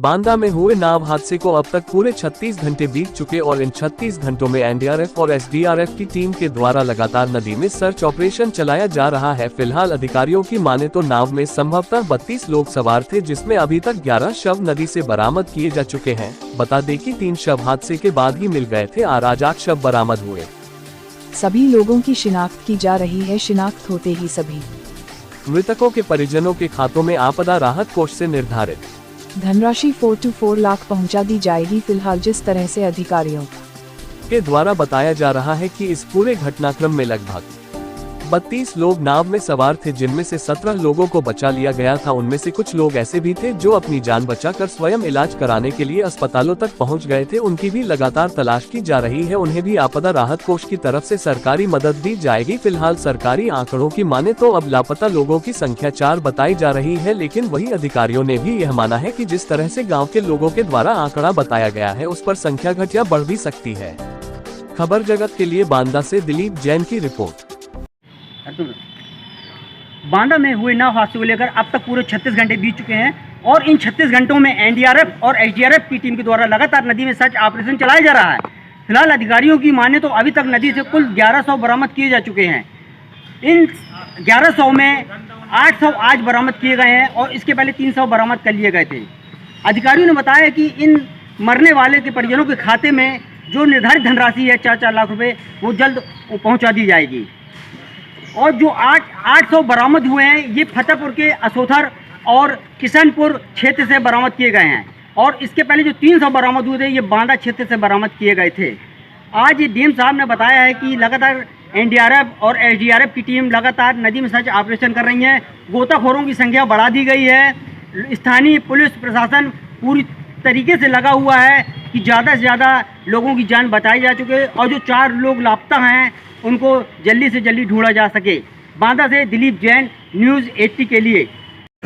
बांदा में हुए नाव हादसे को अब तक पूरे 36 घंटे बीत चुके और इन 36 घंटों में एनडीआरएफ और एसडीआरएफ की टीम के द्वारा लगातार नदी में सर्च ऑपरेशन चलाया जा रहा है। फिलहाल अधिकारियों की माने तो नाव में संभवतः 32 लोग सवार थे, जिसमें अभी तक 11 शव नदी से बरामद किए जा चुके हैं। बता दें कि 3 शव हादसे के बाद ही मिल गए थे और आज 8 शव बरामद हुए। सभी लोगों की शिनाख्त की जा रही है। शिनाख्त होते ही सभी मृतकों के परिजनों के खातों में आपदा राहत कोष से निर्धारित धनराशि 4 लाख पहुंचा दी जाएगी। फिलहाल जिस तरह से अधिकारियों के द्वारा बताया जा रहा है कि इस पूरे घटनाक्रम में लगभग 32 लोग नाव में सवार थे, जिनमें से 17 लोगों को बचा लिया गया था। उनमें से कुछ लोग ऐसे भी थे जो अपनी जान बचाकर स्वयं इलाज कराने के लिए अस्पतालों तक पहुंच गए थे। उनकी भी लगातार तलाश की जा रही है। उन्हें भी आपदा राहत कोष की तरफ से सरकारी मदद दी जाएगी। फिलहाल सरकारी आंकड़ों की माने तो अब लापता लोगों की संख्या 4 बताई जा रही है, लेकिन वही अधिकारियों ने भी यह माना है कि जिस तरह से गाँव के लोगों के द्वारा आंकड़ा बताया गया है, उस पर संख्या घट या बढ़ भी सकती है। खबर जगत के लिए बांदा से दिलीप जैन की रिपोर्ट। बांदा में हुए नाव हादसे को लेकर अब तक पूरे 36 घंटे बीत चुके हैं और इन 36 घंटों में एनडीआरएफ और एसडीआरएफ की टीम के द्वारा लगातार नदी में सर्च ऑपरेशन चलाया जा रहा है। फिलहाल अधिकारियों की माने तो अभी तक नदी से कुल 1100 बरामद किए जा चुके हैं। इन 1100 में 800 आज बरामद किए गए हैं और इसके पहले 300 बरामद कर लिए गए थे। अधिकारियों ने बताया कि इन मरने वाले के परिजनों के खाते में जो निर्धारित धनराशि है 4 लाख रुपये, वो जल्द पहुँचा दी जाएगी। और जो 800 बरामद हुए हैं, ये फतेहपुर के असोथर और किशनपुर क्षेत्र से बरामद किए गए हैं और इसके पहले जो 300 बरामद हुए थे, ये बांदा क्षेत्र से बरामद किए गए थे। आज डीएम साहब ने बताया है कि लगातार एनडीआरएफ और एसडीआरएफ की टीम लगातार नदी में सर्च ऑपरेशन कर रही है। गोताखोरों की संख्या बढ़ा दी गई है। स्थानीय पुलिस प्रशासन पूरी तरीके से लगा हुआ है कि ज़्यादा से ज़्यादा लोगों की जान बचाई जा चुके और जो 4 लोग लापता हैं उनको जल्दी से जल्दी ढूंढा जा सके। बांदा से दिलीप जैन, न्यूज़ 80 के लिए।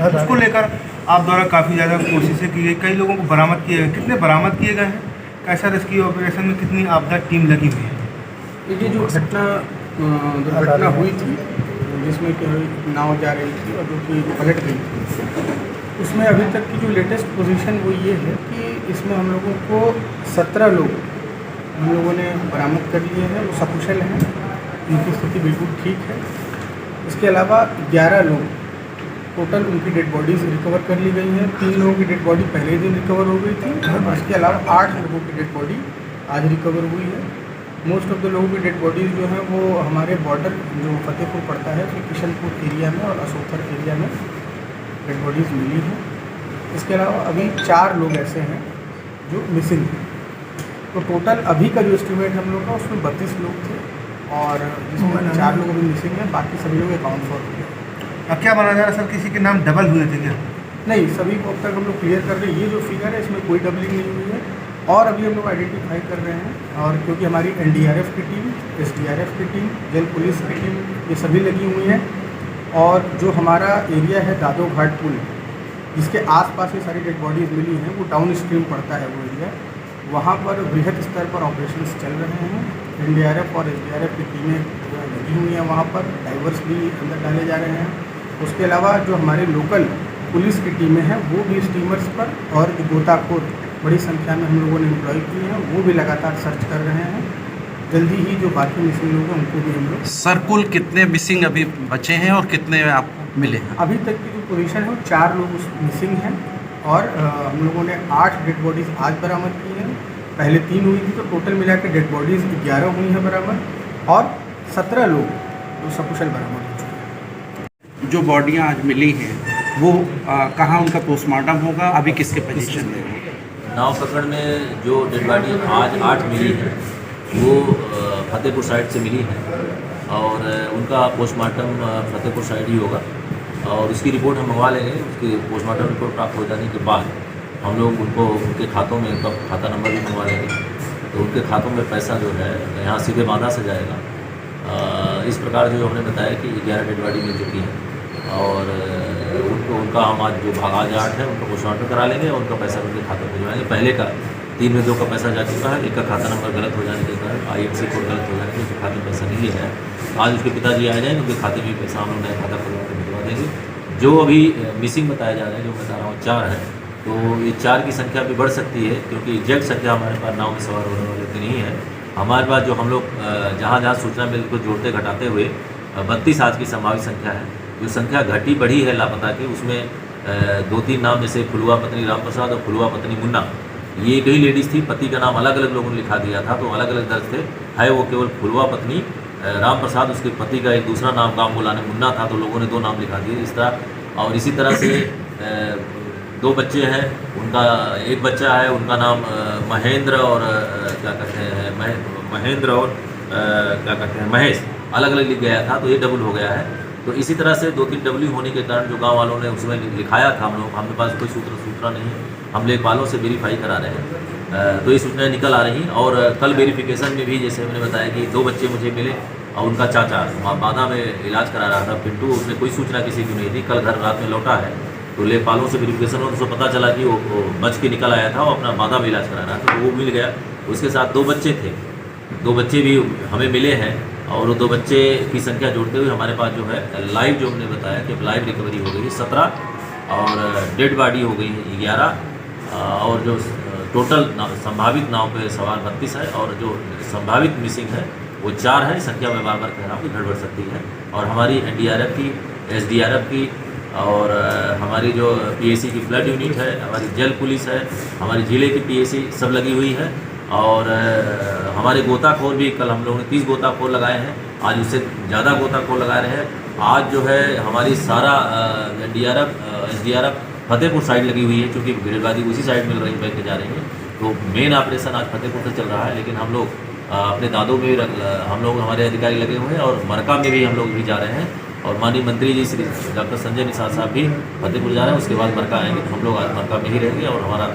उसको लेकर आप द्वारा काफ़ी ज़्यादा कोशिशें की गई, कई लोगों को बरामद किए गए। कितने बरामद किए गए हैं? कैसा रेस्क्यू ऑपरेशन में कितनी आपदा टीम लगी हुई है? ये जो दुर्घटना हुई थी जिसमें कि नाव जा रही थी और जो कि पलट गई थी, उसमें अभी तक की जो लेटेस्ट पोजीशन वो ये है कि इसमें हम लोगों को 17 लोग हम लोगों ने बरामद कर लिए हैं। वो सकुशल हैं, उनकी स्थिति बिल्कुल ठीक है। इसके अलावा 11 लोग टोटल उनकी डेड बॉडीज़ रिकवर कर ली गई हैं। 3 लोगों की डेड बॉडी पहले ही दिन रिकवर हो गई थी और इसके अलावा 8 लोगों की डेड बॉडी आज रिकवर हुई है। मोस्ट ऑफ द लोगों की डेड बॉडीज़ जो हैं वो हमारे बॉर्डर जो फतेहपुर पड़ता है उसमें किशनपुर एरिया में और असोथर एरिया में डेड बॉडीज़ मिली हैं। इसके अलावा अभी 4 लोग ऐसे हैं जो मिसिंग हैं। तो टोटल अभी का जो एस्टिमेट हम लोग का उसमें 32 लोग थे और जिसमें 4 लोग अभी मिसिंग हैं, बाकी सभी लोग अकाउंट फॉर हो गए। क्या माना जा रहा है सर, किसी के नाम डबल हुए थे क्या? नहीं, सभी को अब तक हम लोग क्लियर कर रहे हैं। ये जो फिगर है इसमें कोई डबलिंग नहीं हुई है और अभी हम लोग आइडेंटिफाई कर रहे हैं। और क्योंकि हमारी एनडीआरएफ की टीम, एसडीआरएफ की टीम, जल पुलिस की टीम, ये सभी लगी हुई हैं। और जो हमारा एरिया है दादो घाट पुल, जिसके आसपास ये सारी डेड बॉडीज़ मिली हैं, वो डाउन स्ट्रीम पड़ता है वो एरिया। वहाँ पर बृहद स्तर पर ऑपरेशंस चल रहे हैं। एनडीआरएफ और एसडीआरएफ की टीमें लगी हुई हैं वहाँ पर, डाइवर्स भी अंदर डाले जा रहे हैं। उसके अलावा जो हमारे लोकल पुलिस की टीमें हैं वो भी स्टीमर्स पर और गोताखोर बड़ी संख्या में हम लोगों ने एम्प्लॉय किए हैं, वो भी लगातार सर्च कर रहे हैं। जल्दी ही जो बाकी मिसिंग लोग हैं उनको भी हम लोग। सर कुल कितने मिसिंग अभी बचे हैं और कितने आपको मिले हैं? अभी तक की जो पोजीशन है वो 4 लोग मिसिंग हैं और हम लोगों ने 8 डेड बॉडीज़ आज बरामद की हैं। पहले 3 हुई थी तो टोटल मिला के डेड बॉडीज़ 11 हुई हैं बरामद और 17 लोग जो सकुशल बरामद हो चुके हैं। जो बॉडियां आज मिली हैं वो कहाँ उनका पोस्टमार्टम होगा, अभी किसके पोजीशन में? नाव पकड़ में जो डेड बॉडी आज 8 मिली है वो फतेहपुर साइड से मिली है और उनका पोस्टमार्टम फतेहपुर साइड ही होगा और इसकी रिपोर्ट हम मंगवा लेंगे। उसकी पोस्टमार्टम रिपोर्ट प्राप्त हो जाने के बाद हम लोग उनको उनके खातों में, उनका खाता नंबर भी मंगवा लेंगे तो उनके खातों में पैसा जो है यहाँ सीधे बांदा से जाएगा। इस प्रकार जो हमने बताया कि 11 डेड बॉडी मिल चुकी है और उनका हम आज जो भाग आज 8 है उनका पोस्टमार्टम करा लेंगे और उनका पैसा उनके खाते में भिजवाएंगे। पहले का 3 में 2 का पैसा जा चुका है, एक का खाता नंबर गलत हो जाने के कारण IFSC कोड गलत हो जाने के उसके खाते में पैसा नहीं है। आज उसके पिताजी आ जाएंगे, उनके खाते में पैसा हम लोग नया खाता खोलवा के भिजवा देंगे। जो अभी मिसिंग बताया जा रहा है, जो बता रहा हूँ 4 है, तो ये 4 की संख्या भी बढ़ सकती है, क्योंकि एग्जैक्ट संख्या हमारे पास नाव में सवार होने वाले की नहीं है। हमारे पास जो हम लोग जहाँ जहाँ सूचना मिल को जोड़ते घटाते हुए 32 आज की संभावित संख्या है। जो संख्या घटी बढ़ी है लापता की, उसमें 2-3 नाम जैसे फुलवा पत्नी राम प्रसाद और फुलवा पत्नी मुन्ना, ये एक ही लेडीज़ थी। पति का नाम अलग अलग लोगों ने लिखा दिया था, तो अलग अलग दर्ज थे। है वो केवल फुलवा पत्नी राम प्रसाद, उसके पति का एक दूसरा नाम गाँव बुलाने मुन्ना था, तो लोगों ने 2 नाम लिखा दिए इस तरह। और इसी तरह से 2 बच्चे हैं, उनका एक बच्चा है, उनका नाम महेंद्र और क्या कहते हैं महेंद्र और क्या कहते हैं महेश, अलग अलग लिख गया था, तो ये डबल हो गया है। तो इसी तरह से 2-3 डब्ल्यू होने के कारण जो गांव वालों ने उसमें लिखाया था, हमारे पास कोई सूचना नहीं, हम लेखपालों से वेरीफाई करा रहे हैं। तो ये सूचनाएँ निकल आ रही। और कल वेरिफिकेशन में भी जैसे मैंने बताया कि 2 बच्चे मुझे मिले और उनका चाचा बादा में इलाज करा रहा था पिंटू, उसमें कोई सूचना किसी की नहीं थी। कल घर रात में लौटा है, तो लेखपालों से वेरिफिकेशन हो तो पता चला कि वो बच के निकल आया था, वो अपना बादा में इलाज करा रहा था, तो वो मिल गया। उसके साथ 2 बच्चे थे, 2 बच्चे भी हमें मिले हैं। और वो 2 बच्चे की संख्या जोड़ते हुए हमारे पास जो है लाइव, जो हमने बताया कि लाइव रिकवरी हो गई है 17, और डेड बॉडी हो गई है 11, और जो टोटल संभावित नाव पे सवार 32 है, और जो संभावित मिसिंग है वो 4 है। संख्या में बार बार कह रहा हूँ कि गड़बड़ सकती है। और हमारी एनडीआरएफ की, एसडीआरएफ की, और हमारी जो पीएसी की फ्लड यूनिट है, हमारी जल पुलिस है, हमारी जिले की पीएसी सब लगी हुई है। और हमारे गोताखोर भी, कल हम लोगों ने 30 गोताखोर लगाए हैं, आज उससे ज़्यादा गोताखोर लगा रहे हैं। आज जो है हमारी सारा एनडीआरएफ, एसडीआरएफ फतेहपुर साइड लगी हुई है, क्योंकि गिरबादी उसी साइड मिल रही बह के जा रही है। तो मेन ऑपरेशन आज फतेहपुर से चल रहा है, लेकिन हम लोग अपने दादों में भी हम लोग, हमारे अधिकारी लगे हुए हैं, और मरका में भी हम लोग भी जा रहे हैं। और माननीय मंत्री जी श्री डॉक्टर संजय निषाद साहब भी फतेहपुर जा रहे हैं, उसके बाद मरका आएंगे, तो हम लोग आज मरका में ही रहेंगे। और हमारा